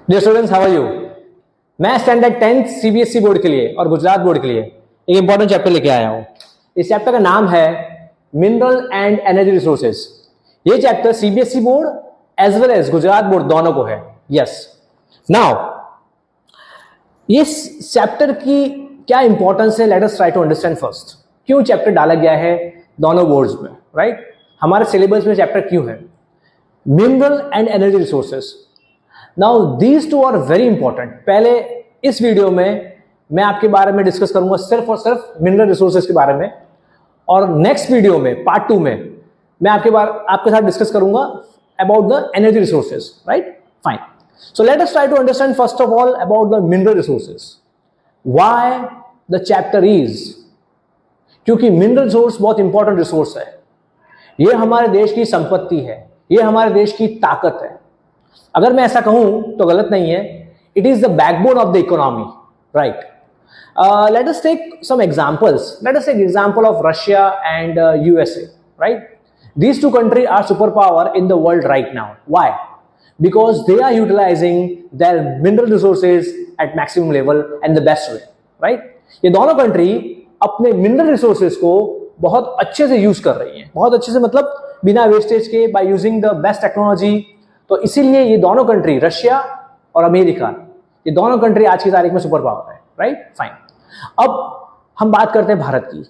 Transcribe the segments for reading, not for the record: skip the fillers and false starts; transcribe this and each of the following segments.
Dear students, how are you? मैं standard 10th CBSE board के लिए और गुजरात बोर्ड के लिए एक इंपॉर्टेंट चैप्टर लेके आया हूं। इस चैप्टर का नाम है मिनरल एंड एनर्जी रिसोर्सेज। ये chapter CBSE board as well as Gujarat board दोनों को है। यस, नाउ इस चैप्टर की क्या इंपॉर्टेंस है, let us try to understand first. क्यों चैप्टर डाला गया है दोनों बोर्ड्स में, राइट? हमारे सिलेबस में चैप्टर क्यों है mineral and energy resources. Now these two are very important. पहले इस वीडियो में मैं आपके बारे में डिस्कस करूंगा सिर्फ और सिर्फ मिनरल रिसोर्सेज के बारे में, और नेक्स्ट वीडियो में पार्ट 2 में मैं आपके साथ डिस्कस करूंगा about the energy resources, right? Fine. So let us try to understand first of all about the mineral resources, why the chapter is. क्योंकि मिनरल रिसोर्स बहुत इंपॉर्टेंट रिसोर्स है। ये हमारे देश की संपत्ति है, ये हमारे देश की ताकत है। अगर मैं ऐसा कहूं तो गलत नहीं है। It is the backbone of the economy, right? Let us take some examples. Let us take example of Russia and USA, right? These two countries are superpower in the world right now. Why? Because they are utilizing their mineral resources at maximum level and the best way, right? ये दोनों country अपने mineral resources को बहुत अच्छे से use कर रही हैं। बहुत अच्छे से मतलब बिना वेस्टेज के, by using the best technology. तो इसीलिए ये दोनों कंट्री, रशिया और अमेरिका, ये दोनों कंट्री आज की तारीख में सुपर पावर है, राइट? फाइन। अब हम बात करते हैं भारत की।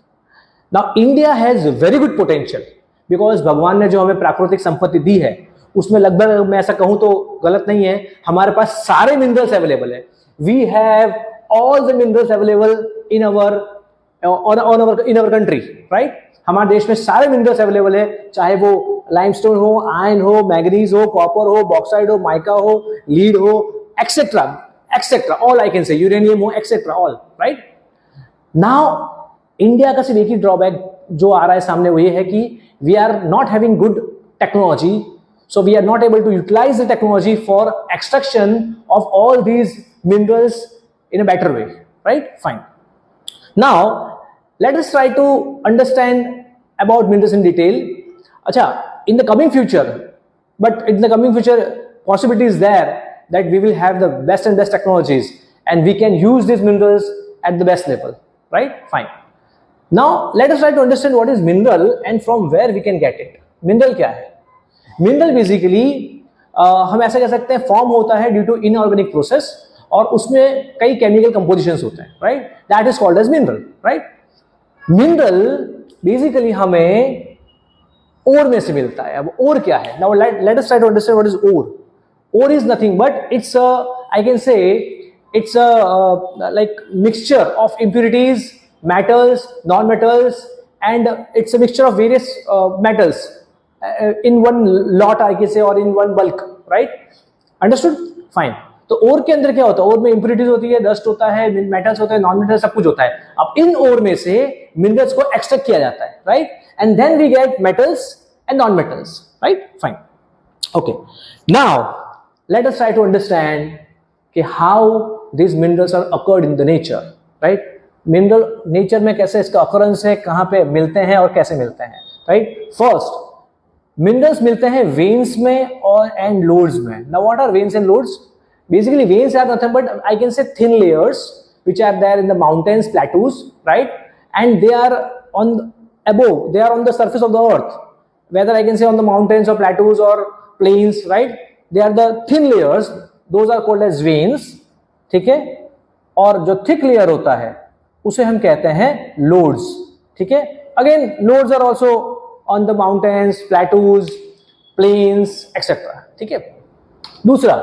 Now India has very good potential, because भगवान ने जो हमें प्राकृतिक संपत्ति दी है उसमें लगभग, मैं ऐसा कहूं तो गलत नहीं है, हमारे पास सारे मिनरल्स अवेलेबल है। We have all the minerals available in our country, right? हमारे देश में सारे मिनरल्स अवेलेबल है, चाहे वो लाइमस्टोन हो, आयरन हो, मैंगनीज हो, कॉपर हो, बॉक्साइड हो, माइका हो, लीड हो, et cetera et cetera, all I can say, uranium हो, et cetera, all, right? Now India का सिर्फ एक ही ड्रॉबैक जो आ रहा है सामने, वो ये है कि we are not having good technology, so we are not able to utilize the technology for extraction of all these minerals in a better way, right? Fine. Now let us try to understand about minerals in detail. Acha, in the coming future, but in the coming future possibility is there that we will have the best and best technologies and we can use these minerals at the best level, right? Fine. Now let us try to understand what is mineral and from where we can get it. Mineral क्या है? Mineral basically हम ऐसा कह सकते हैं form होता है due to inorganic process, और उसमें कई केमिकल कंपोजिशंस होते हैं, right? That is called as mineral, right? Mineral basically हमें ओर में से मिलता है। अब ओर क्या है? Now let us try to understand what is ore. Ore is nothing but it's I can say it's like mixture of impurities, metals, non-metals, and it's a mixture of various metals in one lot, I can say, or in one bulk, right? Understood? Fine. तो ओर के अंदर क्या होता है? ओर में impurities होती है, dust होता है, मेटल्स होते हैं, नॉन मेटल्स, सब कुछ होता है। अब इन ओर में से मिनरल्स को एक्सट्रैक्ट किया जाता है, right? And then we get metals and non metals, right? Fine. Okay, now let us try to understand कि how these minerals are occurred in the nature, right? Mineral nature में कैसे इसका occurrence है, कहां पे मिलते हैं और कैसे मिलते हैं, राइट? फर्स्ट, मिनरल्स मिलते हैं वेन्स में और एंड लोड्स में। Now what are veins and loads? Basically veins are nothing but I can say thin layers which are there in the mountains, plateaus, right? And they are on above, they are on the surface of the earth, whether I can say on the mountains or plateaus or plains, right? They are the thin layers, those are called as veins, ठीक है? और जो thick layer होता है उसे हम कहते हैं लोड्स, ठीक है? Again lodes are also on the mountains, plateaus, plains, etcetera, ठीक है? दूसरा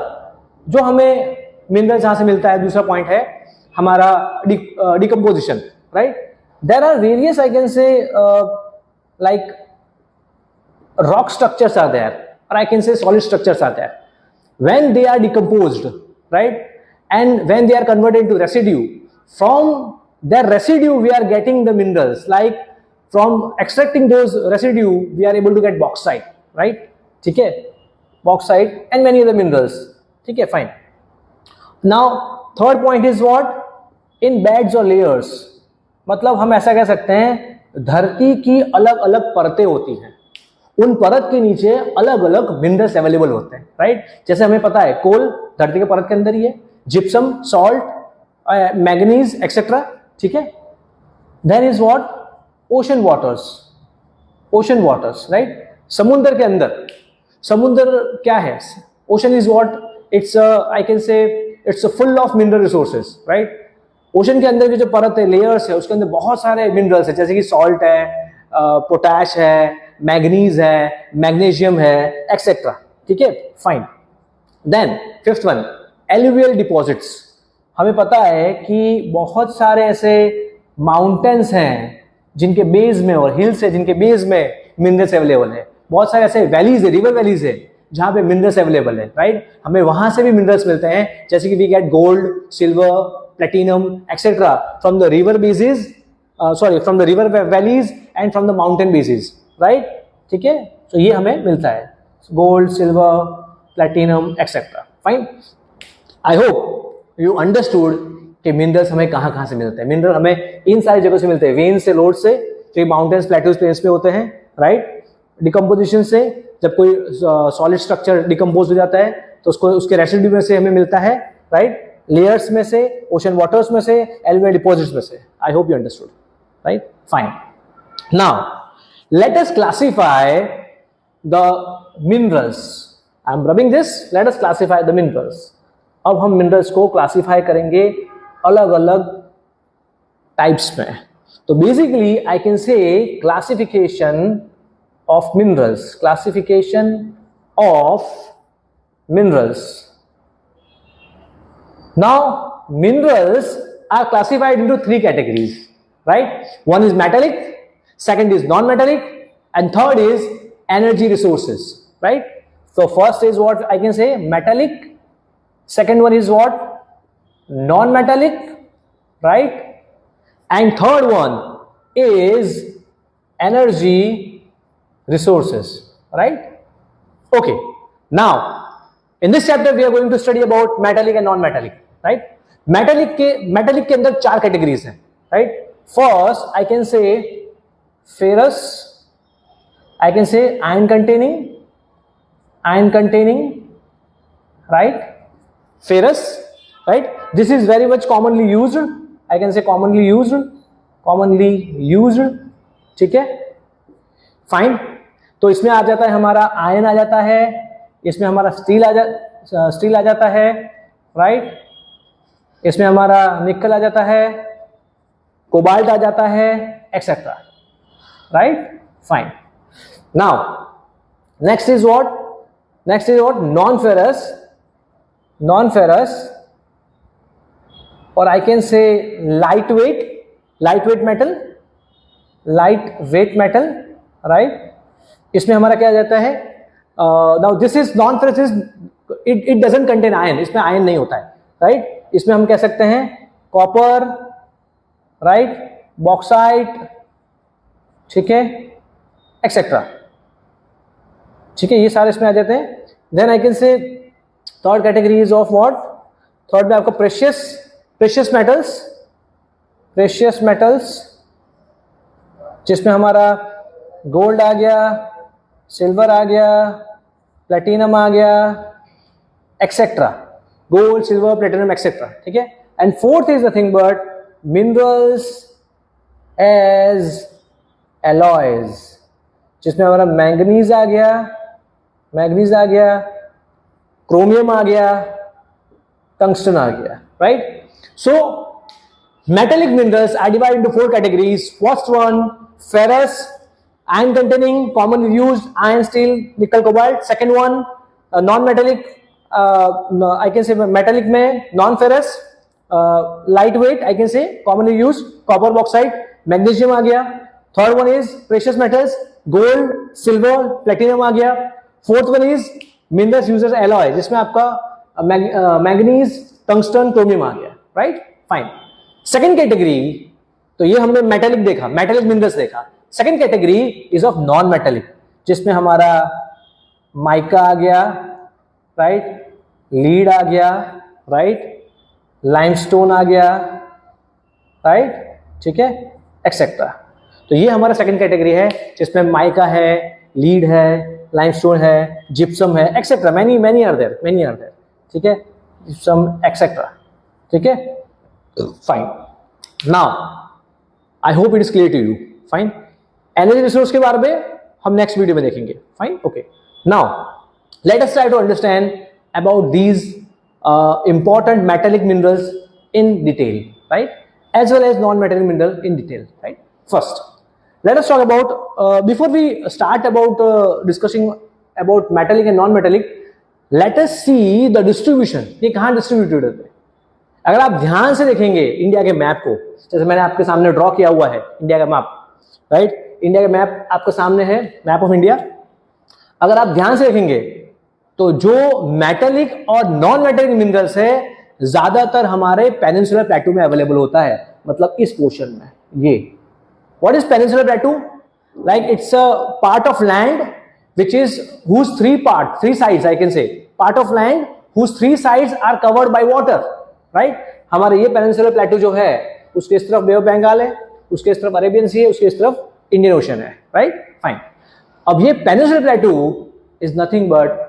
जो हमें मिनरल जहां से मिलता है, दूसरा पॉइंट है हमारा decomposition, right? There are various, I can say, like rock structures are there, or I can say solid structures are there. When they are decomposed, right, and when they are converted into residue, from their residue we are getting the minerals. Like from extracting those residue we are able to get bauxite, right? ठीक है? Bauxite and many other minerals, ठीक है? Fine. Now third point is what? In beds or layers, मतलब हम ऐसा कह सकते हैं धरती की अलग अलग परतें होती हैं, उन परत के नीचे अलग अलग मिनरल्स अवेलेबल होते हैं, राइट। जैसे हमें पता है कोल धरती के परत के अंदर ही है, जिप्सम, सॉल्ट, मैग्नीज एक्सेट्रा, ठीक है। Then is what, ocean waters, right. समुद्र के अंदर, समुद्र क्या है, ocean is what, it's I can say it's full of mineral resources, right. Ocean के अंदर की जो परत है, लेयर्स है, उसके अंदर बहुत सारे मिनरल्स है, जैसे कि सॉल्ट है, पोटैश है, मैग्नीज है, मैग्नीशियम है, एक्सेट्रा, ठीक है, fine. Then fifth one, alluvial deposits. हमें पता है कि बहुत सारे ऐसे माउंटेन्स हैं जिनके बेस में, और हिल्स है जिनके बेस में मिनरल्स अवेलेबल है। बहुत सारे ऐसे वैलीज है, रिवर वैलीज है जहां पे मिनरल्स अवेलेबल है, राइट। हमें वहां से भी मिनरल्स मिलते हैं, जैसे कि we get gold, silver, platinum etcetera from the river bases, from the river valleys and from the mountain bases, right, ठीक है। तो ये हमें मिलता है, gold, silver, platinum etcetera, fine. I hope you understood कि मिनरल्स हमें कहाँ कहाँ से मिलते हैं। मिनरल हमें इन सारी जगहों से मिलते हैं, वेन से, लोड से, जो माउंटेन्स, प्लेटूज, प्लेन्स पे होते हैं, राइट। डिकम्पोजिशन से, जब कोई सॉलिड स्ट्रक्चर डिकम्पोज हो जाता है तो उसको उसके रेसिड्यू में से हमें मिलता है, राइट। लेयर्स में से, ओशन वाटर्स में से, एलुवियल डिपॉजिट्स में से। आई hope you understood, right, fine. Now let us classify the minerals. I am rubbing this, let us classify the minerals. अब हम मिनरल्स को क्लासिफाई करेंगे अलग अलग टाइप्स में। तो बेसिकली आई कैन से classification of minerals, classification of minerals. Now minerals are classified into three categories, right? One is metallic, second is non-metallic, and third is energy resources, right? So first is what I can say, metallic. Second one is what, non-metallic, right? And third one is energy resources, right? Okay, now in this chapter we are going to study about metallic and non-metallic, right? metallic के अंदर चार categories हैं, right? First I can say ferrous, I can say iron containing, right? Ferrous, right? This is very much commonly used, I can say commonly used, ठीक है, fine. तो इसमें आ जाता है हमारा आयन आ जाता है, इसमें हमारा स्टील आ जाता है, राइट। इसमें हमारा निकल आ जाता है, कोबाल्ट आ जाता है, et cetera, right, fine. Now next is what, non ferrous, और I can say light weight metal, right. इसमें हमारा क्या आ जाता है, now this is non ferrous, it doesn't contain iron, इसमें आयन नहीं होता है, राइट। इसमें हम कह सकते हैं कॉपर, राइट, बॉक्साइट, ठीक है, एक्सेट्रा, ठीक है, ये सारे इसमें आ जाते हैं। Then I can say third category is of what, third में आपको प्रेशियस मेटल्स, जिसमें हमारा गोल्ड आ गया, सिल्वर आ गया, प्लेटिनम आ गया, etcetera, gold, silver, platinum etcetera, ठीक है। And fourth is nothing but minerals as alloys, जिसमें हमारा मैंगनीज आ गया, क्रोमियम आ गया, टंगस्टन आ गया, right. So metallic minerals are divided into four categories. First one, ferrous, iron containing, commonly used, iron, steel, nickel, cobalt. Second one, non-metallic, I can say metallic में non-ferrous, lightweight, I can say commonly used, copper, bauxite, magnesium आ गया. Third one is precious metals, gold, silver, platinum आ गया. Fourth one is minerals used as alloy, जिसमें आपका manganese, tungsten, chromium आ गया, right, fine. Second category, तो ये हमने metallic देखा, metallic minerals देखा। Second category is of non metallic, जिसमें हमारा माइका आ गया, राइट, लीड आ गया, राइट, लाइमस्टोन आ गया, राइट, ठीक है, एक्सेट्रा। तो ये हमारा सेकेंड कैटेगरी है, जिसमें माइका है, लीड है, लाइमस्टोन है, जिप्सम है, एक्सेट्रा, मैनी आर देयर, ठीक है, जिप्सम एक्सेट्रा, ठीक है, fine. Now I hope it is clear to you, fine. Energy resource के बारे में हम नेक्स्ट वीडियो में देखेंगे, fine, okay. Now let us try to understand about these important metallic minerals in detail, right, as well as non-metallic mineral in detail, right. First, let us talk about before we start about discussing about metallic and non-metallic, let us see the distribution, ये कहाँ distributed है। अगर आप ध्यान से देखेंगे India के map को, जैसे मैंने आपके सामने ड्रॉ किया हुआ है इंडिया का मैप, राइट, इंडिया का मैप आपके सामने है, मैप ऑफ इंडिया। अगर आप ध्यान से देखेंगे तो जो मेटेलिक और नॉन मेटेलिक मिनरल्स है ज्यादातर हमारे पेनिनसुलर प्लेटू में अवेलेबल होता है, मतलब इस पोर्शन में। ये what is peninsular प्लेटू? Like it's a part of land which is whose three sides I can say, part of land whose three sides are covered by water, right? हमारे ये peninsular प्लेटू जो है उसके इस तरफ बे ऑफ बंगाल है, उसके इस तरफ अरेबियन सी है, उसके इस तरफ इंडियन ओशन है, राइट, फाइन। अब ये peninsular प्लेटू is nothing but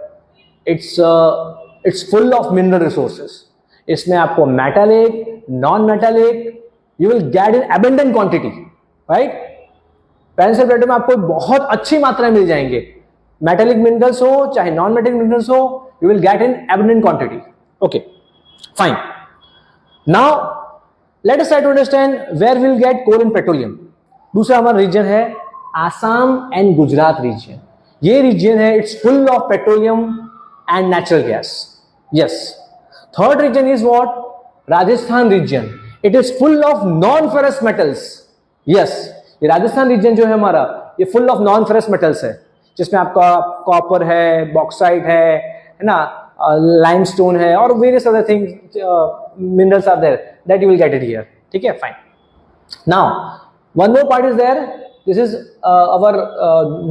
it's full of mineral resources. इसमें आपको metallic, non metallic, you will get in abundant quantity, right? Peninsular प्लेटू में आपको बहुत अच्छी मात्रा में मिल जाएंगे, मेटालिक मिनरल्स हो चाहे नॉन मेटालिक मिनरल्स हो, you will get in abundant quantity. Okay, fine. Now let us try to understand where we will get coal and petroleum. दूसरा हमारा रीजन है आसाम एंड गुजरात रीजन। ये रीजन है it's full of petroleum and natural gas. Yes. Third region is what? Rajasthan region. It is full of non-ferrous metals. Yes. ये Rajasthan reason जो है हमारा, ये full of non ferrous metals है, जिसमें आपका कॉपर है, बॉक्साइट है ना, लाइमस्टोन है और various other things, minerals are there that you will get it here, ठीक है, fine. Now one more part is there, this is our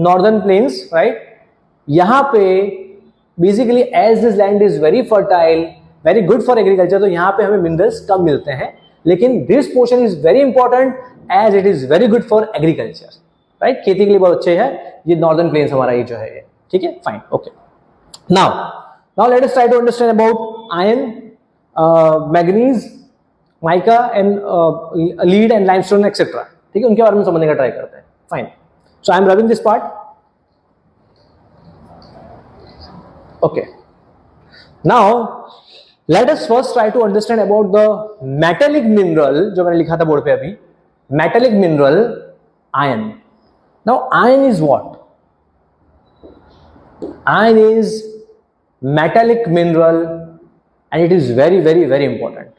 northern plains, right. यहाँ पे basically as this land is very fertile, very good for agriculture, तो यहाँ पे हमें minerals कम मिलते हैं, लेकिन this portion is very important as it is very good for agriculture, right, खेती के लिए बहुत अच्छे है ये नॉर्दर्न प्लेन्स हमारा ये जो है ये, ठीक है, fine, okay. Now let us try to understand about iron, manganese, mica and lead and limestone etcetera, ठीक है, उनके बारे में समझने का ट्राई करते हैं, fine. So I am rubbing this part, okay. Now let us first try to understand about the metallic mineral जो मैंने लिखा था बोर्ड पे अभी, metallic mineral iron. Now iron is what? Iron is metallic mineral and it is very very very important.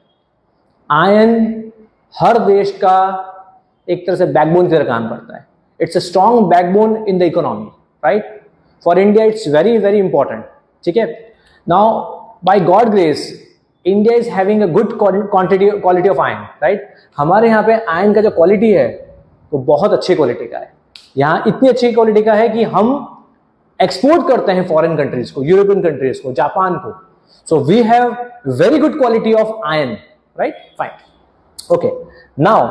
Iron हर देश का एक तरह से बैकबोन की तरह काम करता है, it's a strong backbone in the economy, right? For India it's very very important, ठीक है। Now by God grace India is having a good quality of iron, right. हमारे यहाँ पे आयरन का जो क्वालिटी है वो बहुत अच्छी क्वालिटी का है, यहाँ इतनी अच्छी क्वालिटी का है कि हम एक्सपोर्ट करते हैं फॉरेन कंट्रीज को, यूरोपियन कंट्रीज को, जापान को, so we have very good quality of iron, right, fine, okay. Now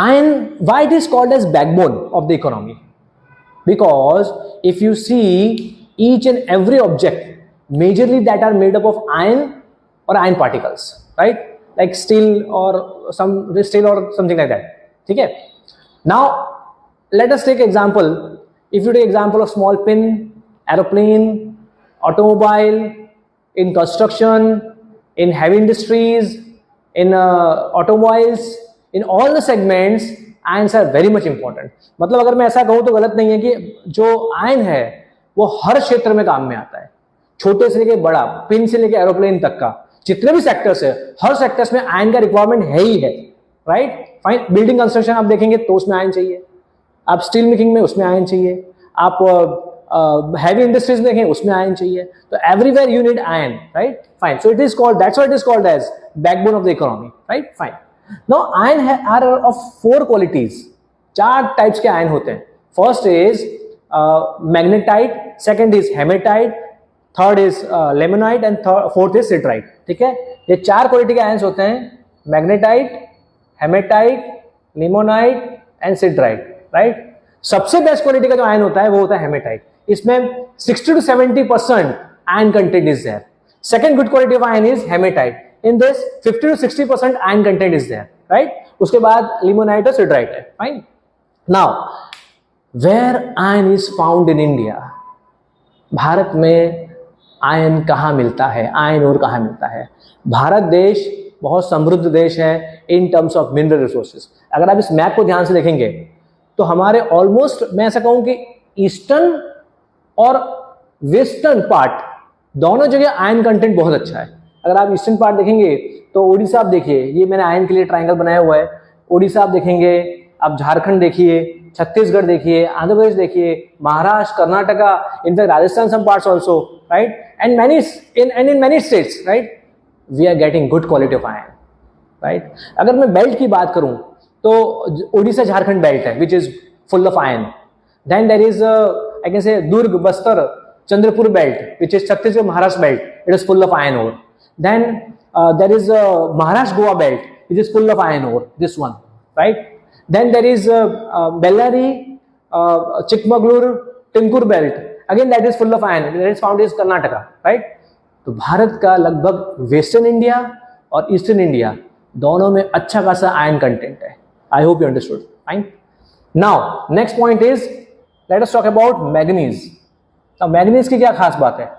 iron, why it is called as backbone of the economy? Because if you see each and every object majorly that are made up of iron or iron particles, right, like steel or something like that, ठीक है। Now let us take example, if you take example of small pin, aeroplane, automobile, in construction, in heavy industries, in automobiles, in all the segments irons are very much important। मतलब अगर मैं ऐसा कहूँ तो गलत नहीं है कि जो आयन है वो हर क्षेत्र में काम में आता है, छोटे से लेके बड़ा, पिन से लेके एरोप्लेन तक का, जितने भी सेक्टर्स है हर सेक्टर्स में आयरन का रिक्वायरमेंट है ही है, राइट, फाइन। बिल्डिंग कंस्ट्रक्शन आप देखेंगे तो उसमें आयरन चाहिए, आप स्टील मेकिंग में उसमें आयरन चाहिए, आप हैवी इंडस्ट्रीज में देखें उसमें आयरन चाहिए, तो everywhere you need iron, right, fine. So it is called, that's why it is called as backbone of the economy, right, fine. Now iron are of 4 qualities, 4 types के iron होते हैं। First is magnetite, second is hematite, third is limonite and fourth is siderite, ठीक है। ये 4 quality के irons होते हैं, magnetite, hematite, limonite and siderite, right. सबसे बेस्ट क्वालिटी का जो आयन होता है वो होता है हेमेटाइट. इसमें 60 to 70% iron content is there. Second good quality of iron is hematite. In this 50 to 60% iron content is there, right. उसके बाद लिमोनाइट और सिडराइट है. Fine. Now where iron is found in India. Bharat में iron कहाँ मिलता है, ion और कहाँ मिलता है. भारत देश बहुत समृद्ध देश है in terms of mineral resources. अगर आप इस मैप को ध्यान से देखेंगे तो हमारे ऑलमोस्ट, मैं ऐसा कहूं कि ईस्टर्न और वेस्टर्न पार्ट दोनों जगह आयन कंटेंट बहुत अच्छा है. अगर आप ईस्टर्न पार्ट देखेंगे तो उड़ीसा आप देखिए, ये मैंने आयन के लिए ट्रायंगल बनाया हुआ है. उड़ीसा आप देखेंगे, आप झारखंड देखिए, छत्तीसगढ़ देखिए, आंध्र प्रदेश देखिए, Maharashtra, Karnataka, in fact Rajasthan some parts also, right. And in many states, right, we are getting good quality of iron, right. अगर मैं बेल्ट की बात करूं तो उड़ीसा झारखंड बेल्ट है which is full of iron. Then there is I can say Durg, Bastar, Chandrapur belt which is Chhattisgarh Maharashtra belt, it is full of iron ore. Then there is Maharashtra Goa belt which is full of iron ore, this one, right. Then there is Bellary, Chikmagalur, Tumkur belt. Again, that is full of iron. That is found in Karnataka, right? तो भारत का लगभग western India और eastern India दोनों में अच्छा खासा iron content है. आई hope you understood. Fine. Now next point is, let us talk about manganese. अब मैग्नीज की क्या खास बात है.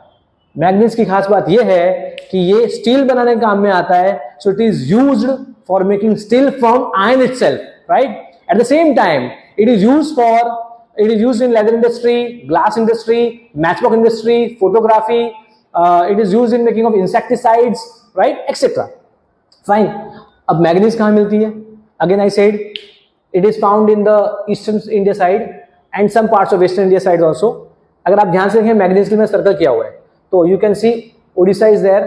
मैग्नीज की खास बात यह है कि ये स्टील बनाने के काम में आता है. सो it is used for making steel from iron itself, right. At the same time, it is used in leather industry, glass industry, matchbox industry, photography. It is used in making of insecticides, right, etc. Fine. अब manganese कहाँ मिलती है. Again I said it is found in the eastern India side and some parts of western India side also. अगर आप ध्यान से देखें manganese के लिए सर्कल किया हुआ है तो you can see Odisha is there,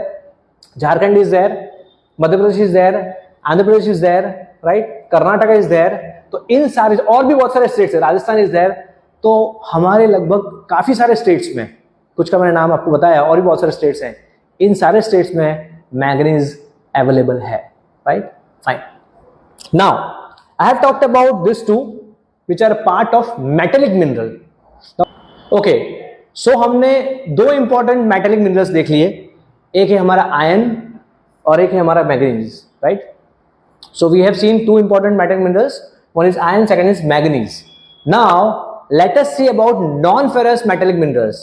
Jharkhand is there, Madhya Pradesh is there, Andhra Pradesh is there, right. Karnataka is there. तो इन सारे और भी बहुत सारे स्टेट्स है, राजस्थान इज देयर. तो हमारे लगभग काफी सारे स्टेट्स में, कुछ का मैंने नाम आपको बताया, और भी बहुत सारे स्टेट्स हैं, इन सारे स्टेट्स में मैग्नीज अवेलेबल है, right. Fine. Now I have talked about this two which are part of metallic mineral. Okay, so हमने दो इंपॉर्टेंट मेटेलिक मिनरल्स देख लिए. एक है हमारा आयरन और एक है हमारा manganese, right. So we have seen two important metallic minerals. One is iron, second is manganese. Now let us see about non-ferrous metallic minerals.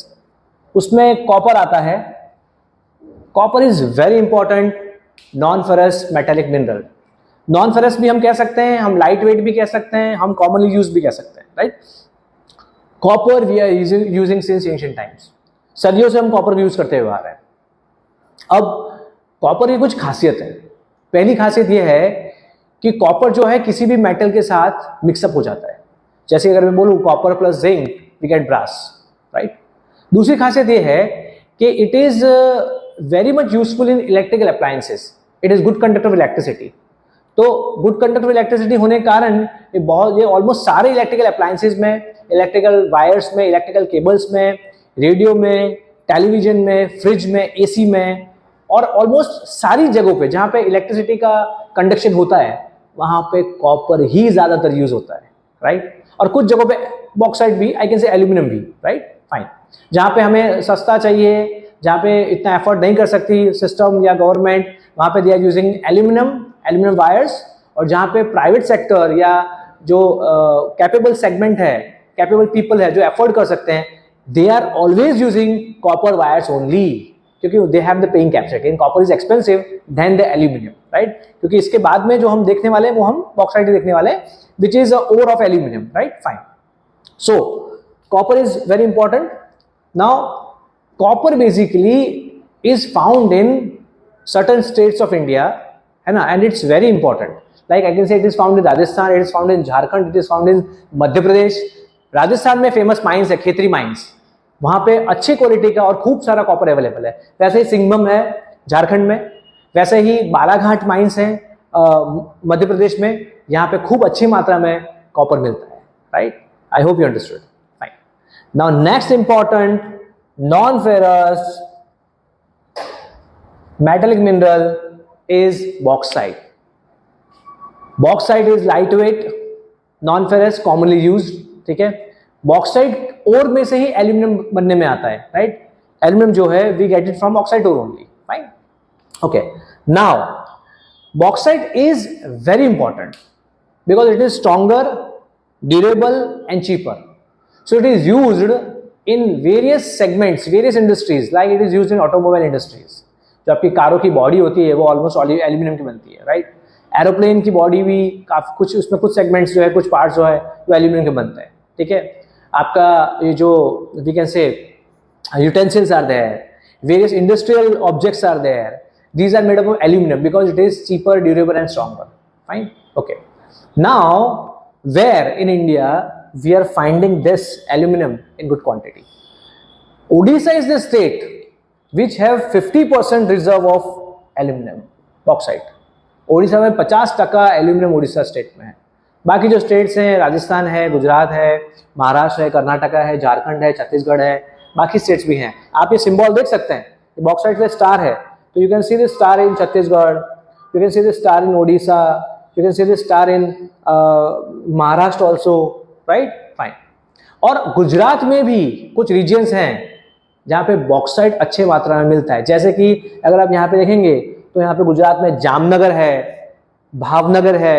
उसमें कॉपर आता है. Copper is very important non-ferrous metallic mineral. Non-ferrous भी हम कह सकते हैं, हम light weight भी कह सकते हैं, हम कॉमनली यूज भी कह सकते हैं, right. Copper we are using since ancient times. सदियों से हम कॉपर यूज करते हुए आ रहे हैं. अब कॉपर की कुछ खासियत है. पहली खासियत यह है कि कॉपर जो है किसी भी मेटल के साथ मिक्सअप हो जाता है. जैसे अगर मैं बोलूं copper plus zinc we get brass, right. दूसरी खासियत यह है कि it is very much useful in electrical appliances. It is good conductor of electricity. तो गुड कंडक्टर ऑफ इलेक्ट्रिसिटी होने के कारण ये ऑलमोस्ट सारे इलेक्ट्रिकल अप्लायंसेस में, इलेक्ट्रिकल वायर्स में, इलेक्ट्रिकल केबल्स में, रेडियो में, टेलीविजन में, फ्रिज में, एसी में, और ऑलमोस्ट सारी जगहों पे जहां पे इलेक्ट्रिसिटी का कंडक्शन होता है वहां पे कॉपर ही ज्यादातर यूज होता है, राइट. और कुछ जगहों पे बॉक्साइट भी, आई कैन से एल्यूमिनियम भी, राइट. फाइन. जहां पे हमें सस्ता चाहिए, जहां पे इतना एफर्ट नहीं कर सकती सिस्टम या गवर्नमेंट, वहां पे they are using aluminium wires. और जहां पे प्राइवेट सेक्टर या जो कैपेबल सेगमेंट है, कैपेबल पीपल है जो एफोर्ड कर सकते हैं, they are always using copper wires only, क्योंकि they have the paying capacity. In copper is expensive then the aluminium, right. क्योंकि इसके बाद में जो हम देखने वाले हैं वो हम बॉक्साइट देखने वाले हैं which is ore of aluminium, right. Fine. So copper is very important. Now copper basically is found in certain states of India, है ना, and it's very important. Like I can say it is found in Rajasthan, it is found in Jharkhand, it is found in Madhya Pradesh. Rajasthan में famous mines है Khetri mines, वहां पे अच्छी quality का और खूब सारा कॉपर अवेलेबल है. वैसे ही सिंगम है झारखंड में, वैसे ही बालाघाट माइंस है मध्य प्रदेश में, यहाँ पे खूब अच्छी मात्रा में कॉपर मिलता है, right. I hope you understood. Fine. Now next important non ferrous metallic mineral is bauxite. Bauxite is light weight, non ferrous, commonly used, ठीक है. बॉक्साइट ओर में से ही एल्यूमिनियम बनने में आता है, राइट? एल्यूमिनियम जो है we get it from oxide ore only, fine, okay. Now bauxite is very important because it is stronger, durable and cheaper. So it is used in various segments, various industries, like it is used in automobile industries. जो आपकी कारों की body होती है वो almost aluminium की बनती है, राइट? एरोप्लेन की बॉडी भी काफी कुछ उसमें कुछ सेगमेंट्स जो है, कुछ पार्ट्स जो है वो एल्यूमिनियम के बनते हैं, ठीक है? आपका ये जो we can say utensils are there, various industrial objects are there, these are made up of aluminum because it is cheaper, durable and stronger, fine, okay. Now where in India we are finding this aluminum in good quantity? Odisha is the state which have 50% reserve of aluminum bauxite. Odisha में 50% aluminium Odisha state में है. बाकी जो states हैं, राजस्थान है, गुजरात है, महाराष्ट्र है, कर्नाटका है, झारखंड है, छत्तीसगढ़ है, बाकी स्टेट्स भी हैं. आप ये सिंबल देख सकते हैं, बॉक्साइट का स्टार है, तो you can see this star in Chhattisgarh, you can see this star in Odisha, you can see this star in Maharashtra also, right? Fine. और गुजरात में भी कुछ रीजन्स हैं जहाँ पे बॉक्साइट अच्छे मात्रा में मिलता है. जैसे कि अगर आप यहाँ पे देखेंगे तो यहाँ पे गुजरात में जामनगर है, भावनगर है,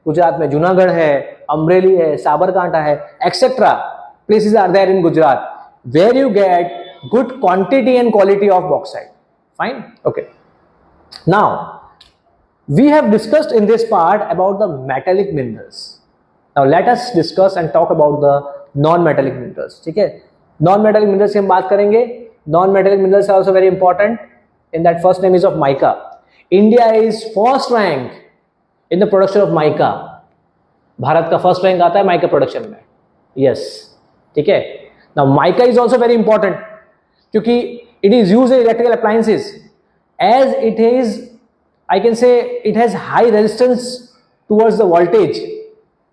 गुजरात में जूनागढ़ है, अमरेली है, साबरकांठा है, et cetera places are there in Gujarat where you get good quantity and quality of bauxite. Fine, okay. Now we have discussed in this part about the metallic minerals. Now let us discuss and talk about the non-metallic minerals. ठीक है? Non-metallic minerals की हम बात करेंगे. Non-metallic minerals are also very important. In that first name is of mica. India is first rank in the production of mica. Bharat का first rank आता है mica production में. Yes. ठीक है? Now mica is also very important क्योंकि it is used in electrical appliances as it is, I can say it has high resistance towards the voltage.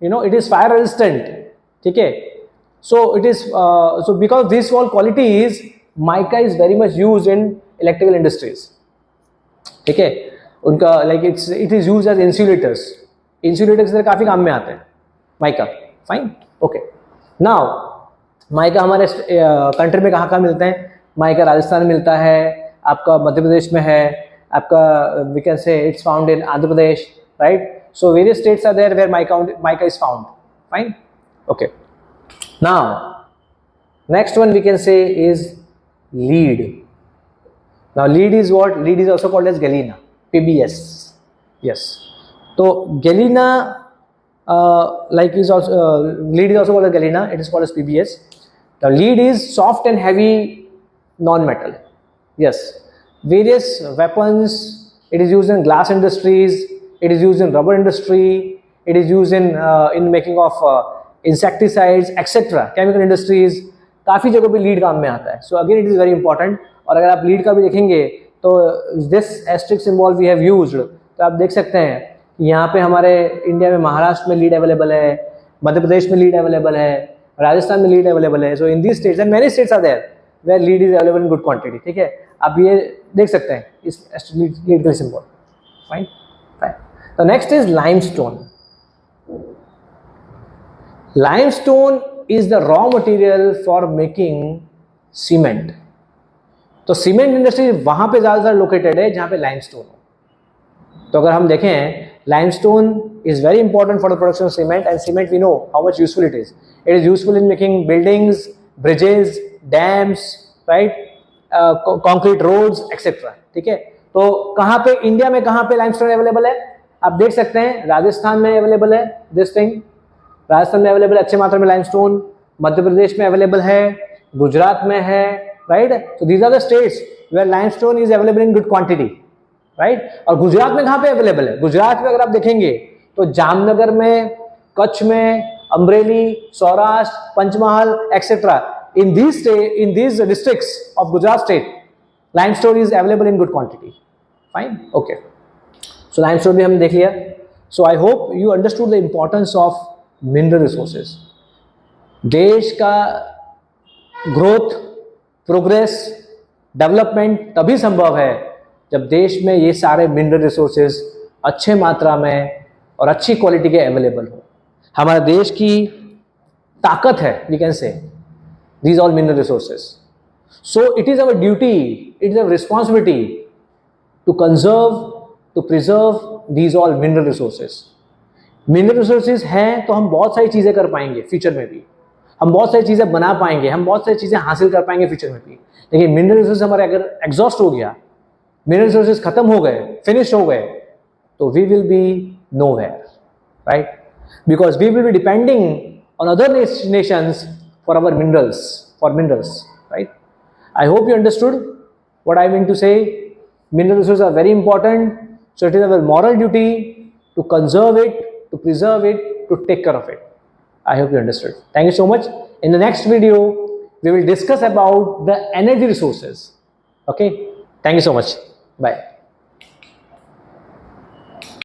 You know, it is fire resistant. ठीक है? So it is so because these all qualities, mica is very much used in electrical industries. ठीक है? उनका like it is used as insulators. Insulators से काफी काम में आते हैं. mica. Fine. Okay. Now mica हमारे कंट्री में कहाँ मिलते हैं? mica राजस्थान में मिलता है, आपका मध्य प्रदेश में है, आपका we can say it's found in Andhra Pradesh, right? So various states are there where mica is found. Fine, okay. Now next one we can say is lead. Now lead is what? Lead is also called as galena, PBS. Yes. So galena like is also lead is also called as galena. It is called as PBS. Now lead is soft and heavy non-metal. Yes. Various weapons, it is used in glass industries, it is used in rubber industry, it is used in making of insecticides, etc. chemical industries, काफ़ी जगहों पे lead काम में आता है. So again it is very important. और अगर आप लीड का भी देखेंगे तो this asterisk symbol we have used, तो आप देख सकते हैं यहाँ पे हमारे इंडिया में महाराष्ट्र में लीड अवेलेबल है, मध्य प्रदेश में लीड अवेलेबल है, राजस्थान में लीड अवेलेबल है. So in these states and many states are there where lead is available in good quantity. ठीक है, आप ये देख सकते हैं इस लीड का symbol. Fine fine. The next is limestone. Limestone is the raw material for making cement. तो सीमेंट इंडस्ट्री वहां पे ज्यादातर लोकेटेड है जहां पे लाइमस्टोन हो. तो अगर हम देखें, limestone is very important for the production of cement, and cement we know how much useful it is. It is useful in making buildings, bridges, dams, right, concrete roads, etc. ठीक है. तो कहाँ पे इंडिया में कहाँ पे limestone available है आप देख सकते हैं. राजस्थान में अवेलेबल है दिस थिंग, राजस्थान में अवेलेबल अच्छे मात्रा में limestone. मध्य प्रदेश में अवेलेबल है, गुजरात में है, right. So these are the states where limestone is available in good quantity. Right. और गुजरात में कहाँ पे अवेलेबल है? गुजरात में अगर आप देखेंगे तो जामनगर में, कच्छ में, Amreli, Saurashtra, Panchmahal et cetera, in these districts of Gujarat state limestone is available in good quantity. Fine, okay. So limestone भी हमने देख लिया. So I hope you understood the importance of mineral resources. देश का ग्रोथ, प्रोग्रेस, डेवलपमेंट तभी संभव है जब देश में ये सारे मिनरल रिसोर्सेज अच्छे मात्रा में और अच्छी क्वालिटी के अवेलेबल हो. हमारे देश की ताकत है, we can say. These all mineral resources. So it is our duty, it is our responsibility to conserve, to preserve these all mineral resources. Mineral resources हैं तो हम बहुत सारी चीज़ें कर पाएंगे फ्यूचर में भी, हम बहुत सारी चीज़ें बना पाएंगे, हम बहुत सारी चीज़ें हासिल कर पाएंगे फ्यूचर में भी. लेकिन मिनरल रिसोर्सेज हमारे अगर एग्जॉस्ट हो गया, मिनरल रिसोर्सेज खत्म हो गए, फिनिश हो गए, तो we will be nowhere, right? Because we will be depending on other nations for our minerals, right? I hope you understood what I mean to say. Mineral resources are very important, so it is our moral duty to conserve it, to preserve it, to take care of it. I hope you understood. Thank you so much. In the next video, we will discuss about the energy resources. Okay? Thank you so much. Bye.